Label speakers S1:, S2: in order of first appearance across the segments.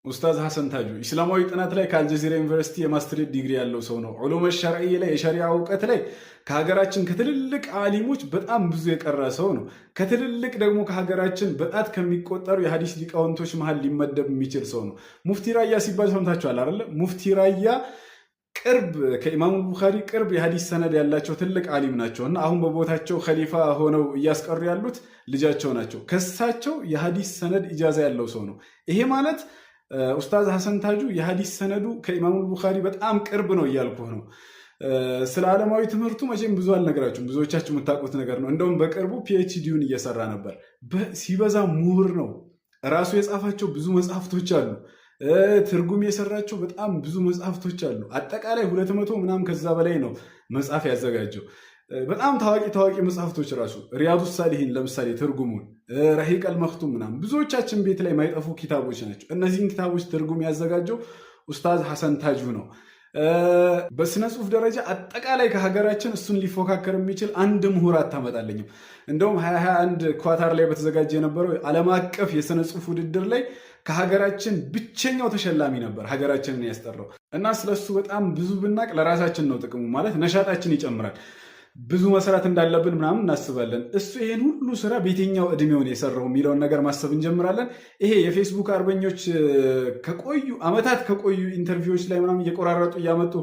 S1: ኡስታዝ ሐሰን ታጁ ኢስላማዊ ጥናት ላይ ከአልጀዚራ ዩኒቨርሲቲ የማስትሬት ዲግሪ ያለው ሰው ነው። ዑሉመ ሸርዒ ላይ የሸሪዓ እውቀት ላይ ከሀገራችን ከትልልቅ ዓሊሞች በጣም ብዙ የቀራ ሰው ነው። ከትልልቅ ደግሞ ከሀገራችን በጣት ከሚቆጠሩ የሀዲስ ሊቃውንቶች መሃል ሊመደብ የሚችል ሰው ነው። ሙፍቲ ራያ ሲባል ሰምታችኋል አይደለ? ሙፍቲ ራያ ቅርብ ከኢማሙ ቡኻሪ ቅርብ የሀዲስ ሰነድ ያላቸው ትልቅ ዓሊም ናቸው እና አሁን በቦታቸው ኸሊፋ ሆነው እያስቀሩ ያሉት ልጃቸው ናቸው። ከሳቸው የሀዲስ ሰነድ ኢጃዛ ያለው ሰው ነው። ይሄ ማለት ኡስታዝ ሐሰን ታጁ የሀዲስ ሰነዱ ከኢማሙ ቡኻሪ በጣም ቅርብ ነው እያልኩህ ነው። ስለ ዓለማዊ ትምህርቱ መቼም ብዙ አልነገራችሁም፣ ብዙዎቻችሁ የምታውቁት ነገር ነው። እንደውም በቅርቡ ፒኤችዲውን እየሰራ ነበር። ሲበዛ ምሁር ነው። ራሱ የጻፋቸው ብዙ መጽሐፍቶች አሉ። ትርጉም የሰራቸው በጣም ብዙ መጽሐፍቶች አሉ። አጠቃላይ 200 ምናምን ከዛ በላይ ነው መጽሐፍ ያዘጋጀው። በጣም ታዋቂ መጽሐፍቶች ራሱ ሪያዱ ሳሊሂን ለምሳሌ ትርጉሙን፣ ረሂቀል መክቱም ምናምን ብዙዎቻችን ቤት ላይ ማይጠፉ ኪታቦች ናቸው። እነዚህን ኪታቦች ትርጉም ያዘጋጀው ኡስታዝ ሐሰን ታጁ ነው። በስነ ጽሁፍ ደረጃ አጠቃላይ ከሀገራችን እሱን ሊፎካከር የሚችል አንድ ምሁር አታመጣለኝም። እንደውም 2021 ኳታር ላይ በተዘጋጀ የነበረው ዓለም አቀፍ የስነ ጽሁፍ ውድድር ላይ ከሀገራችን ብቸኛው ተሸላሚ ነበር ሀገራችንን ያስጠራው እና ስለሱ በጣም ብዙ ብናቅ ለራሳችን ነው ጥቅሙ። ማለት ነሻጣችን ይጨምራል። ብዙ መስራት እንዳለብን ምናምን እናስባለን። እሱ ይሄን ሁሉ ስራ በየትኛው እድሜውን የሰራው የሚለውን ነገር ማሰብ እንጀምራለን። ይሄ የፌስቡክ አርበኞች ከቆዩ አመታት ከቆዩ ኢንተርቪዎች ላይ ምናምን እየቆራረጡ እያመጡ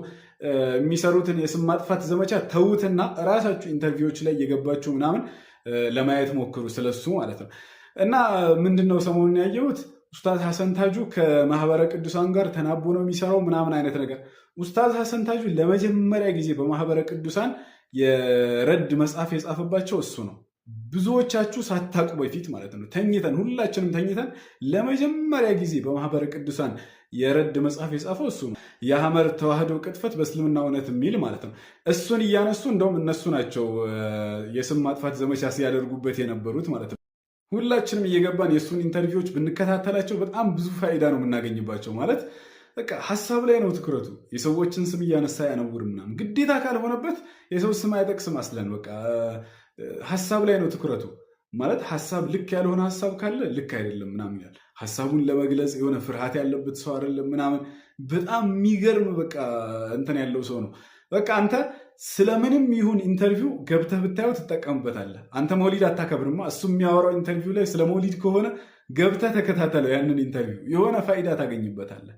S1: የሚሰሩትን የስም ማጥፋት ዘመቻ ተዉትና ራሳችሁ ኢንተርቪዎች ላይ እየገባችሁ ምናምን ለማየት ሞክሩ ስለሱ ማለት ነው። እና ምንድነው ሰሞኑን ያየሁት ኡስታዝ ሐሰን ታጁ ከማህበረ ቅዱሳን ጋር ተናቦ ነው የሚሰራው ምናምን አይነት ነገር። ኡስታዝ ሐሰን ታጁ ለመጀመሪያ ጊዜ በማህበረ ቅዱሳን የረድ መጽሐፍ የጻፈባቸው እሱ ነው። ብዙዎቻችሁ ሳታውቁ በፊት ማለት ነው ሁላችንም ተኝተን ለመጀመሪያ ጊዜ በማህበረ ቅዱሳን የረድ መጽሐፍ የጻፈው እሱ ነው። የሐመር ተዋህዶ ቅጥፈት በእስልምና እውነት የሚል ማለት ነው። እሱን እያነሱ እንደውም እነሱ ናቸው የስም ማጥፋት ዘመቻ ሲያደርጉበት የነበሩት ማለት ነው። ሁላችንም እየገባን የእሱን ኢንተርቪዎች ብንከታተላቸው በጣም ብዙ ፋይዳ ነው የምናገኝባቸው። ማለት በቃ ሀሳብ ላይ ነው ትኩረቱ። የሰዎችን ስም እያነሳ ያነውር ምናምን ግዴታ ካልሆነበት የሰው ስም አይጠቅስም አስለን። በቃ ሀሳብ ላይ ነው ትኩረቱ። ማለት ሀሳብ ልክ ያልሆነ ሀሳብ ካለ ልክ አይደለም ምናምን ይላል። ሀሳቡን ለመግለጽ የሆነ ፍርሃት ያለበት ሰው አይደለም ምናምን። በጣም የሚገርም በቃ እንትን ያለው ሰው ነው። በቃ አንተ ስለምንም ይሁን ኢንተርቪው ገብተህ ብታየው ትጠቀምበታለህ። አንተ መውሊድ አታከብርማ። እሱ የሚያወራው ኢንተርቪው ላይ ስለ መውሊድ ከሆነ ገብተህ ተከታተለው ያንን ኢንተርቪው፣ የሆነ ፋይዳ ታገኝበታለህ።